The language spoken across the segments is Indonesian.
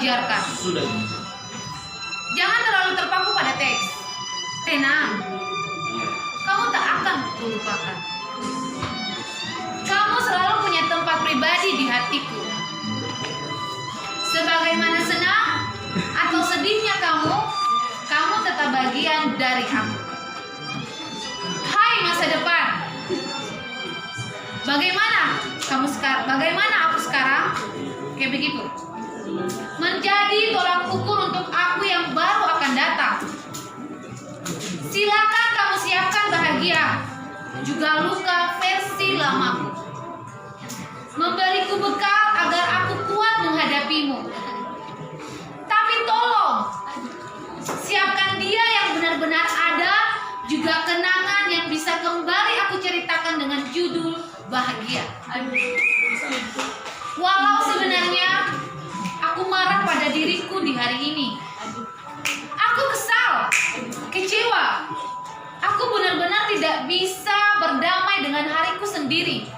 ajarkan. Jangan terlalu terpaku pada teks. Tenang, kamu tak akan kulupakan. Kamu selalu punya tempat pribadi di hatiku. Sebagaimana senang atau sedihnya kamu tetap bagian dari aku. Hai masa depan, bagaimana aku sekarang? Kayak begitu. Menjadi tolak ukur untuk aku yang baru akan datang. Silakan kamu siapkan bahagia, juga luka versi lamaku. Memberiku bekal agar aku kuat menghadapimu. Tapi tolong, siapkan dia yang benar-benar ada, juga kenangan yang bisa kembali aku ceritakan dengan judul bahagia. Walau sebenarnya aku marah pada diriku di hari ini. Aku kesal, kecewa. Aku benar-benar tidak bisa berdamai dengan hariku sendiri.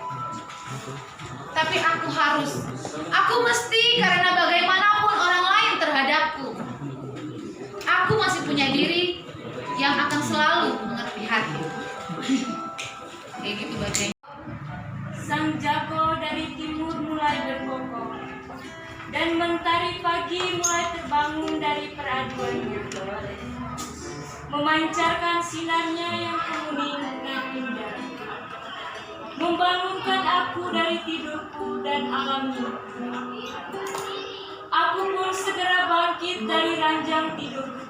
Tapi aku mesti, karena bagaimanapun orang lain terhadapku, aku masih punya diri yang akan selalu mengerti hati. Kayak gitu bacanya. Sang jago dari timur mulai berkokok, dan mentari pagi mulai terbangun dari peraduannya, memancarkan sinarnya yang kuning dan indah, membangunkan aku dari tidurku dan alam mimpi. Aku pun segera bangkit dari ranjang tidurku.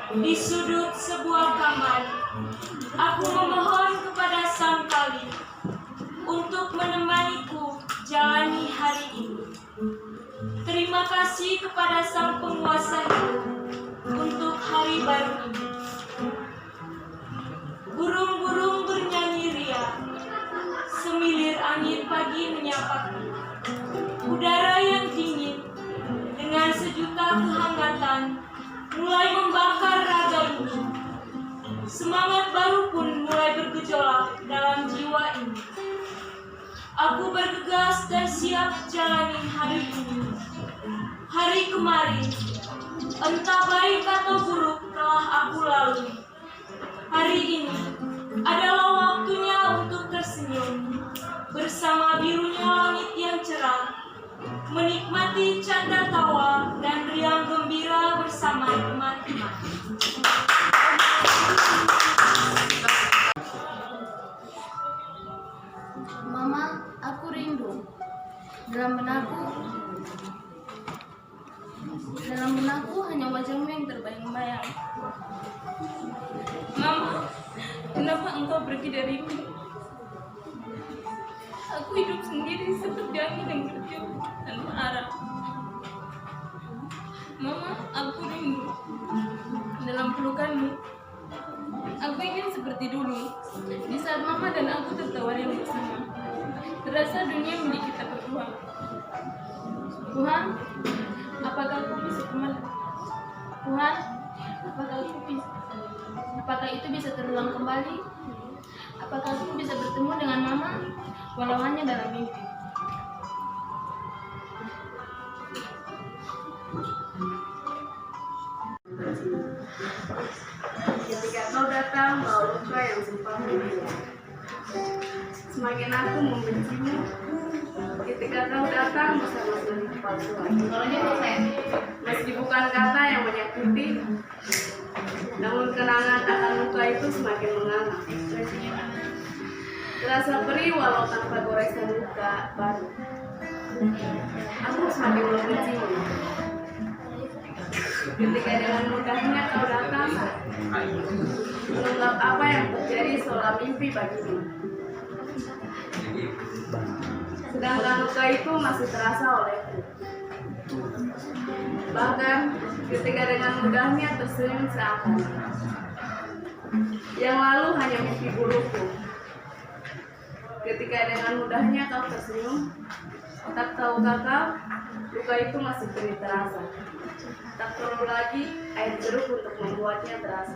Di sudut sebuah kamar, aku memohon kepada Sang Kali untuk menemaniku jalani hari ini. Terima kasih kepada Sang Penguasa hidup untuk hari baru ini. Burung-burung bernyanyi riang, semilir angin pagi menyapaku. Udara yang dingin dengan sejuta kehangatan mulai membakar raga ini. Semangat baru pun mulai bergejolak dalam jiwa ini. Aku bergegas dan siap jalani hari ini. Hari kemarin, entah baik atau buruk telah aku lalui. Hari ini adalah waktunya untuk tersenyum bersama birunya langit yang cerah, menikmati canda tawa dan riang gembira bersama teman-teman. Mama, aku rindu. Dalam benakku hanya wajahmu yang terbayang-bayang. Mama, kenapa engkau pergi dariku? Aku hidup sendiri seperti angin yang bertiup tanpa arah. Mama, aku rindu. Dalam pelukanmu, aku ingin seperti dulu. Di saat Mama dan aku tertawa yang bersama, terasa dunia milik kita berdua. Tuhan, apakah aku bisa kembali? Tuhan, apakah itu bisa terulang kembali? Apakah aku bisa bertemu dengan Mama, walau hanya dalam mimpi? Ketika kau datang bawa luka yang sempat membuat, semakin aku membencimu. Ketika kau datang bersama suara kepalsuan, meski bukan kata yang menyakiti, namun kenangan akan luka itu semakin menganga. Terasa perih walau tanpa goresan luka baru. Aku semakin membencimu. Ketika dengan mudahnya kau datang, mengungkap apa yang terjadi seolah mimpi bagimu. Sedangkan luka itu masih terasa olehku. Bahkan ketika dengan mudahnya tersenyum seakan yang lalu hanya mimpi burukku. Ketika dengan mudahnya kau tersenyum, tak tahukah kau, luka itu masih perih terasa. Tak perlu lagi air jeruk untuk membuatnya terasa.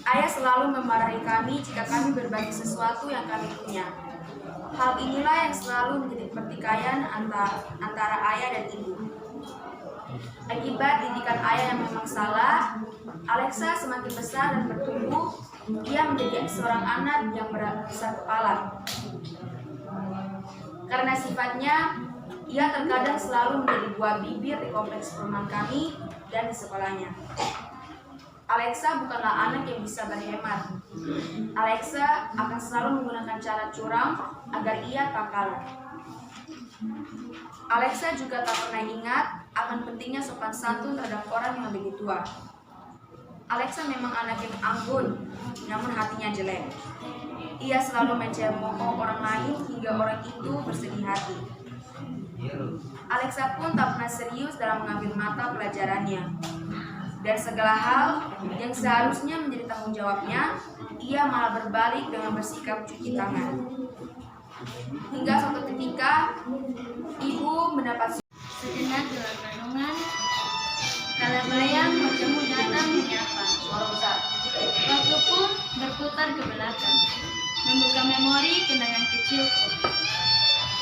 Ayah selalu memarahi kami jika kami berbagi sesuatu yang kami punya. Hal inilah yang selalu menjadi pertikaian antara ayah dan ibu. Akibat didikan ayah yang memang salah, Alexa semakin besar dan bertumbuh. Ia menjadi seorang anak yang besar kepala. Karena sifatnya, ia terkadang selalu menjadi buah bibir di kompleks perumahan kami dan di sekolahnya. Alexa bukanlah anak yang bisa berhemat. Alexa akan selalu menggunakan cara curang agar ia tak kalah. Alexa juga tak pernah ingat akan pentingnya sopan santun terhadap orang yang lebih tua. Alexa memang anak yang anggun, namun hatinya jelek. Ia selalu mencemooh orang lain hingga orang itu bersedih hati. Alexa pun tak pernah serius dalam mengambil mata pelajarannya. Dan segala hal yang seharusnya menjadi tanggung jawabnya, ia malah berbalik dengan bersikap cuci tangan. Hingga suatu ketika, ibu mendapat Sejenak dalam renungan, kala bayang wajahmu datang menyapa. Waktu pun berputar ke belakang, membuka memori kenangan kecilku.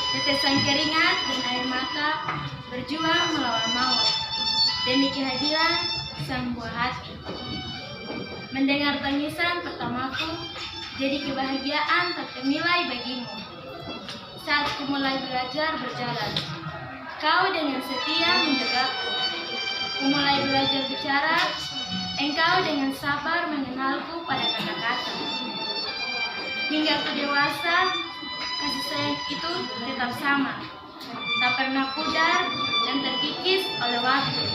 Tetesan keringat dan air mata berjuang melawan maut demi kehadiran sang buah hati. Mendengar tangisan pertamaku jadi kebahagiaan tak ternilai bagimu. Saat ku mulai belajar berjalan, kau dengan setia menjagaku. Ku mulai belajar bicara, engkau dengan sabar mengenalku pada kata-kata. Hingga ku dewasa, kasih sayang itu tetap sama, tak pernah pudar dan terkikis oleh waktu.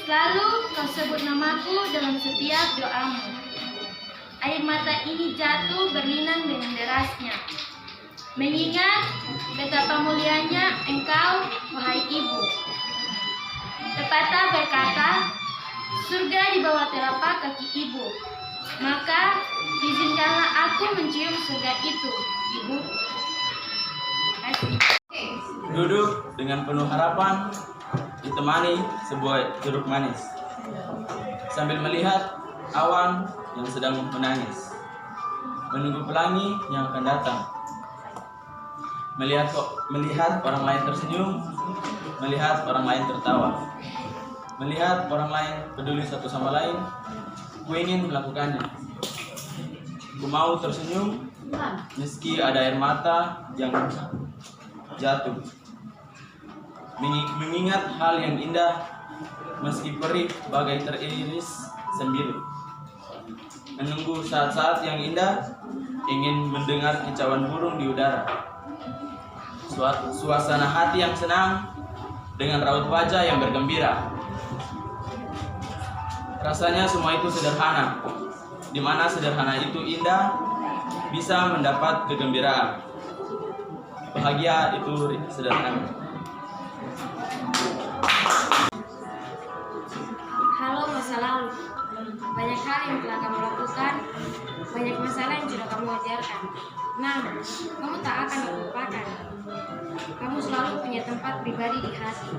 Selalu kau sebut namaku dalam setiap doamu. Air mata ini jatuh berlinang dengan derasnya, mengingat betapa mulianya engkau, wahai ibu. Pepatah berkata, surga di bawah telapak kaki ibu. Maka izinkanlah aku mencium surga itu, ibu. Duduk dengan penuh harapan, ditemani sebuah jeruk manis, sambil melihat awan yang sedang menangis, menunggu pelangi yang akan datang. Melihat orang lain tersenyum, melihat orang lain tertawa, melihat orang lain peduli satu sama lain. Ku ingin melakukannya. Ku mau tersenyum meski ada air mata yang jatuh, mengingat hal yang indah meski perih bagai teriris sembilu. Menunggu saat-saat yang indah, ingin mendengar kicauan burung di udara. Suasana hati yang senang dengan raut wajah yang bergembira. Rasanya semua itu sederhana, di mana sederhana itu indah, bisa mendapat kegembiraan. Bahagia itu sederhana. Halo masa lalu. Banyak hal yang telah kamu lakukan, banyak masalah yang sudah kamu ajarkan. Namun, kamu tak akan lupakan. Kamu selalu punya tempat pribadi di hati.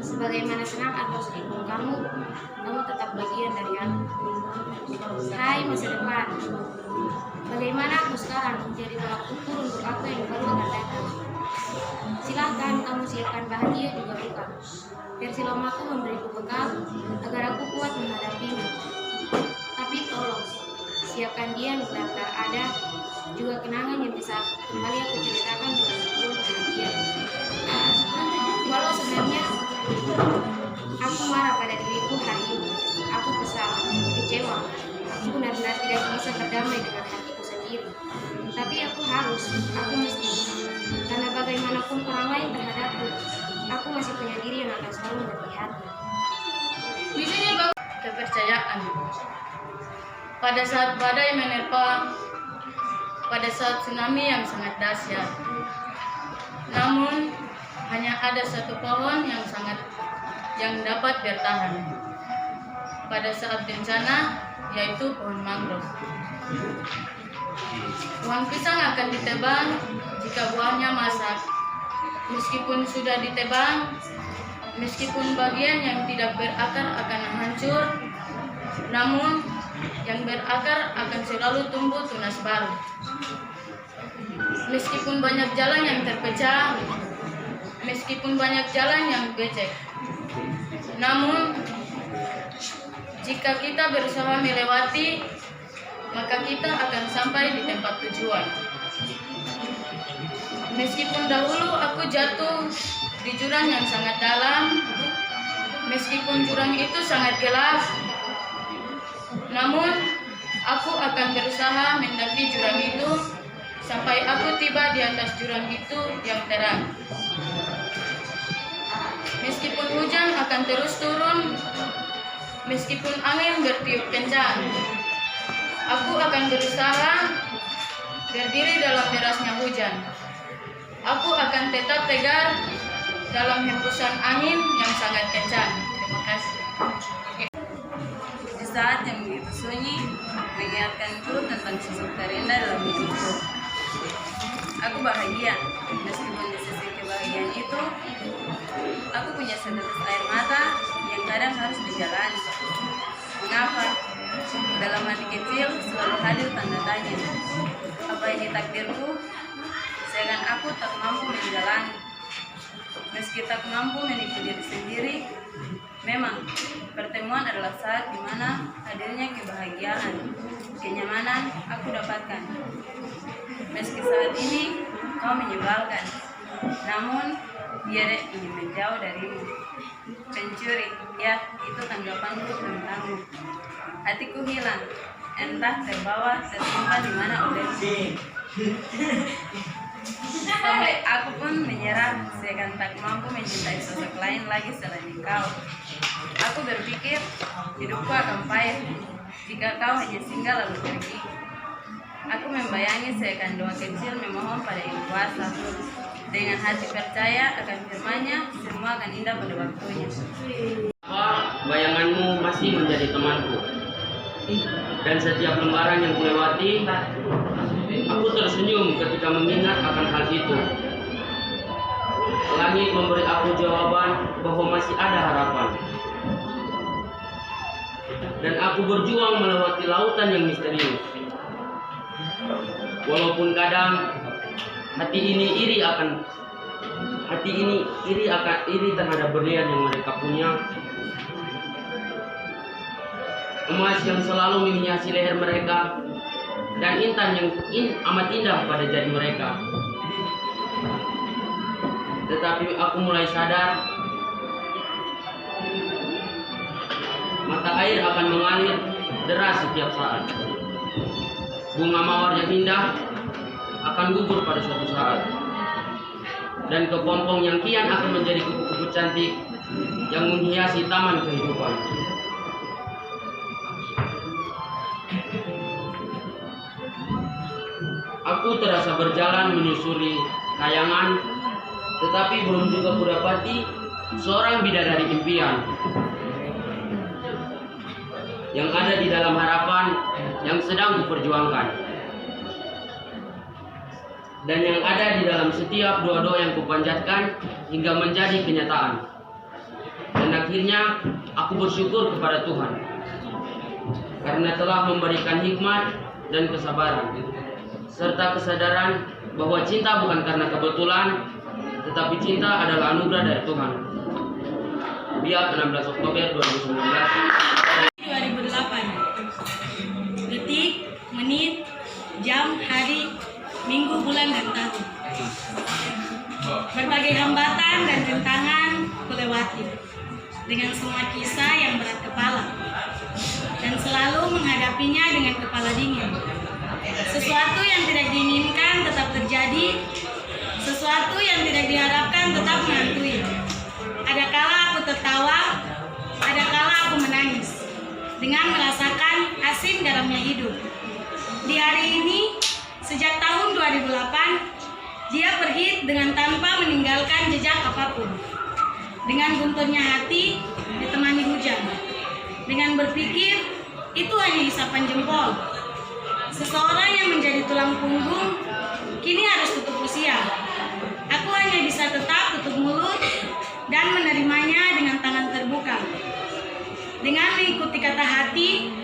Sebagaimana senang atau sedih kamu tetap bagian dari aku. Hai masa depan, bagaimana aku sekarang menjadi tolak ukur untuk aku yang baru akan datang. Silahkan kamu siapkan bahagia juga duka. Versi lamaku memberiku bekal agar aku kuat menghadapinya. Tapi tolong, siapkan dia untuk tak ada juga kenangan yang bisa kembali aku ceritakan dengan seluruh bahagia. Walau sebenarnya aku marah pada diriku hari ini. Aku kesal, kecewa. Aku benar-benar tidak bisa berdamai dengan hatiku sendiri. Tapi aku mesti. Karena bagaimanapun orang lain terhadapku, aku masih punya diri yang akan selalu berhati. Visinya bagus. Kepercayaan. Pada saat badai menerpa, pada saat tsunami yang sangat dahsyat. Namun hanya ada satu pohon yang dapat bertahan pada saat bencana, yaitu pohon mangrove. Pohon pisang akan ditebang jika buahnya masak. Meskipun sudah ditebang, meskipun bagian yang tidak berakar akan hancur, namun yang berakar akan selalu tumbuh tunas baru. Meskipun banyak jalan yang terpecah, meskipun banyak jalan yang becek, namun jika kita berusaha melewati, maka kita akan sampai di tempat tujuan. Meskipun dahulu aku jatuh di jurang yang sangat dalam, meskipun jurang itu sangat gelap, namun aku akan berusaha mendaki jurang itu sampai aku tiba di atas jurang itu yang terang. Meskipun hujan akan terus turun, meskipun angin bertiup kencang, aku akan berusaha berdiri dalam derasnya hujan. Aku akan tetap tegar dalam hembusan angin yang sangat kencang. Terima kasih. Di saat yang begitu sunyi, mengingatkanku tentang sosok terindah dalam hidupku. Aku bahagia, meskipun di sisi kebahagiaan itu, aku punya setetes air mata yang kadang harus dijalani. Mengapa? Dalam hati kecil selalu hadir tanda tanya. Apa ini takdirku? Sedangkan aku tak mampu menjalani. Meski tak mampu menipu diri sendiri, memang pertemuan adalah saat di mana hadirnya kebahagiaan, kenyamanan aku dapatkan. Meski saat ini kau menyebalkan, namun dia ingin menjauh darimu. Pencuri, ya itu tanggapanku tentangmu. Hatiku hilang, entah terbawa tersimpan di mana olehmu. Sampai aku pun menyerah, seakan tak mampu mencintai sosok lain lagi selain kau. Aku berpikir hidupku akan pahit jika kau hanya singgah lalu pergi. Aku membayangi seakan doa kecil memohon pada Yang Kuasa. Dengan hati percaya akan firman-Nya, semua akan indah pada waktunya. Bayanganmu masih menjadi temanku, dan setiap lembaran yang kulewati, aku tersenyum ketika mengingat akan hal itu. Langit memberi aku jawaban bahwa masih ada harapan, dan aku berjuang melewati lautan yang misterius. Walaupun kadang hati ini iri terhadap berlian yang mereka punya, emas yang selalu menghiasi leher mereka, dan intan yang amat indah pada jari mereka. Tetapi aku mulai sadar, mata air akan mengalir deras setiap saat. Bunga mawar yang indah akan gugur pada suatu saat, dan kepompong yang kian akan menjadi kupu-kupu cantik yang menghiasi taman kehidupan. Aku terasa berjalan menyusuri kayangan, tetapi belum juga kudapati seorang bidadari impian yang ada di dalam harapan yang sedang kuperjuangkan, dan yang ada di dalam setiap doa-doa yang kupanjatkan hingga menjadi kenyataan. Dan akhirnya aku bersyukur kepada Tuhan karena telah memberikan hikmat dan kesabaran, serta kesadaran bahwa cinta bukan karena kebetulan, tetapi cinta adalah anugerah dari Tuhan. Biak 16 Oktober 2019. 2008. Detik, menit, jam, hari, minggu, bulan, dan tahun. Berbagai hambatan dan rintangan kulewati dengan semua kisah yang berat kepala, dan selalu menghadapinya dengan kepala dingin. Sesuatu yang tidak diinginkan tetap terjadi, sesuatu yang tidak diharapkan tetap menghantui. Ada kala aku tertawa, ada kala aku menangis dengan merasakan asin garamnya hidup. Di hari ini, sejak tahun 2008, dia pergi dengan tanpa meninggalkan jejak apapun. Dengan gunturnya hati, ditemani hujan. Dengan berpikir, itu hanya isapan jempol. Seseorang yang menjadi tulang punggung, kini harus tutup usia. Aku hanya bisa tetap tutup mulut dan menerimanya dengan tangan terbuka. Dengan mengikuti kata hati,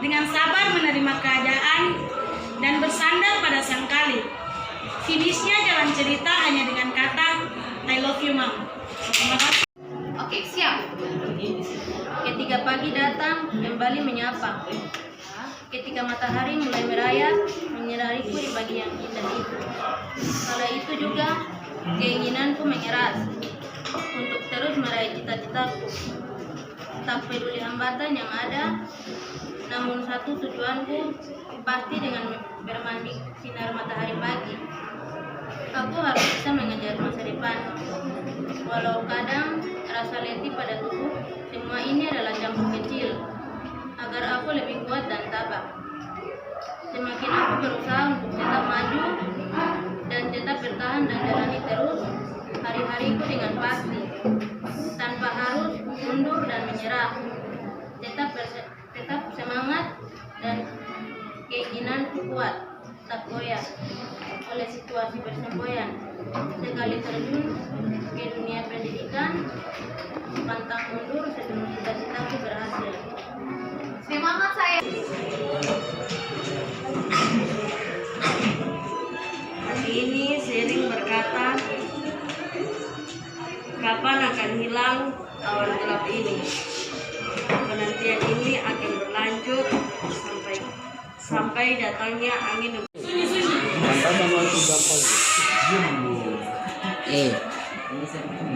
dengan sabar menerima keadaan, dan bersandar pada sang Khalid. bercerita hanya dengan kata I love you, Mom. Terima kasih. Oke, siap. Ketika pagi datang, kembali menyapa. Ketika matahari mulai merayap, menyinariku di pagi yang indah itu. Kala itu juga, keinginanku mengeras untuk terus meraih cita-citaku. Tak peduli hambatan yang ada, namun satu tujuanku pasti dengan bermandi sinar matahari pagi. Aku harus bisa mengejar masa depan. Walau kadang rasa letih pada tubuh, semua ini adalah campur kecil agar aku lebih kuat dan tabah. Semakin aku berusaha untuk tetap maju dan tetap bertahan dan jalani terus hari-hariku dengan pasti, tanpa harus mundur dan menyerah. Tetap semangat dan keinginanku kuat, tak goyah oleh situasi bersemboyan. Sekali terjun ke dunia pendidikan, pantang mundur sebelum cita-citaku berhasil. Semangat saya. Hari ini sering berkata, kapan akan hilang awan gelap ini? Penantian ini akan berlanjut sampai datangnya angin.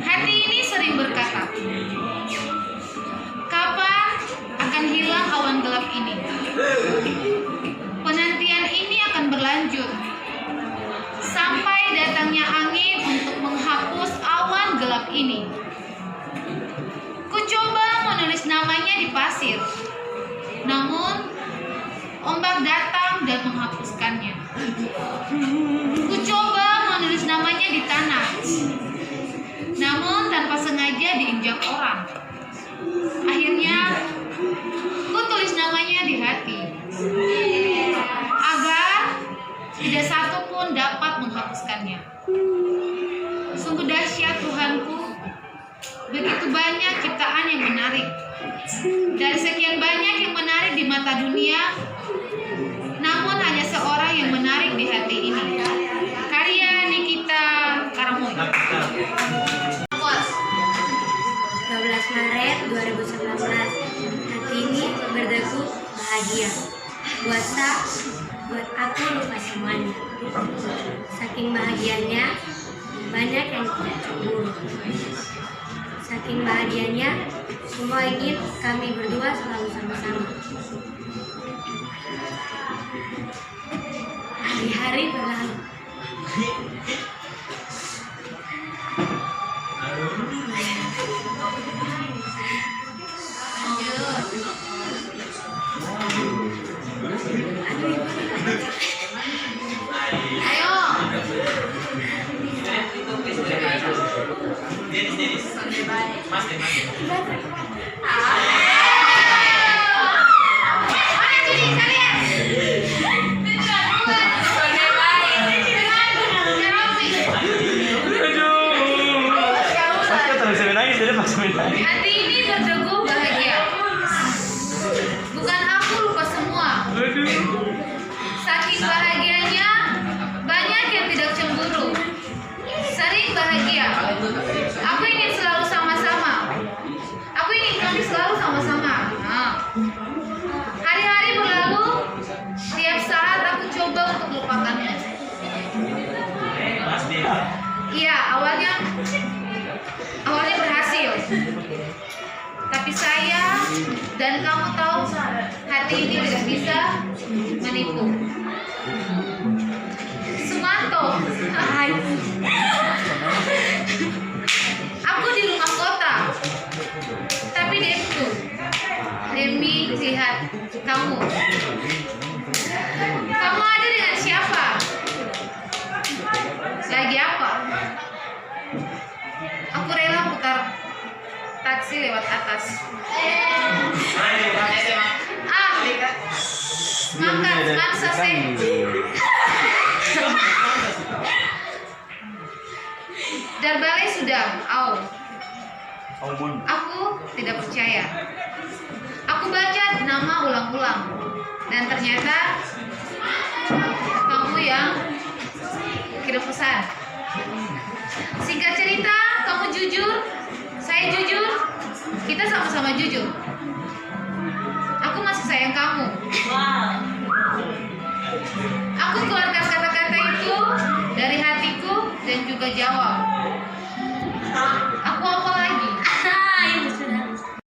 Hati ini sering berkata, kapan akan hilang awan gelap ini? Penantian ini akan berlanjut sampai datangnya angin untuk menghapus awan gelap ini. Ku coba menulis namanya di pasir, namun ombak datang dan menghapuskannya. Ku coba menulis namanya di tanah, namun tanpa sengaja diinjak orang. Akhirnya, ku tulis namanya di hati, agar tidak satu pun dapat menghapuskannya. Sungguh dahsyat Tuhanku, begitu banyak ciptaan yang menarik. Dari sekian banyak yang menarik di mata dunia, namun hanya seorang yang menarik di hati ini. Karya Nikita Karamoy. 12 Maret 2019. Hati ini berdegup bahagia. Buat aku lupa semuanya. Saking bahagianya, banyak yang tidak cemburu. Saking bahagianya, semua ingin kami berdua selalu sama-sama. Hari-hari berlalu. Ayo. Mana cuci kalian? Hati ini berdegup bahagia. Bukan aku lupa semua. Saking bahagianya, banyak yang tidak cemburu. Sering bahagia. Aku ingin selalu sama-sama. Aku ingin kami selalu sama-sama. Hari-hari berlalu, tiap saat aku coba untuk melupakannya. Iya, awalnya berhasil. Tapi saya dan kamu tahu, hati ini tidak bisa menipu. Sumanto. Aku di rumah kota, tapi demi lihat kamu. Kamu ada dengan siapa? Lagi apa? Aku rela putar taksi lewat atas. Makan selesai. Darbale sudah. Aku tidak percaya. Aku baca nama ulang-ulang, dan ternyata kamu yang kirim pesan. Singkat cerita, kamu jujur, saya jujur, kita sama-sama jujur. Aku masih sayang kamu. Aku keluarkan kata-kata itu dari hatiku dan juga jawab.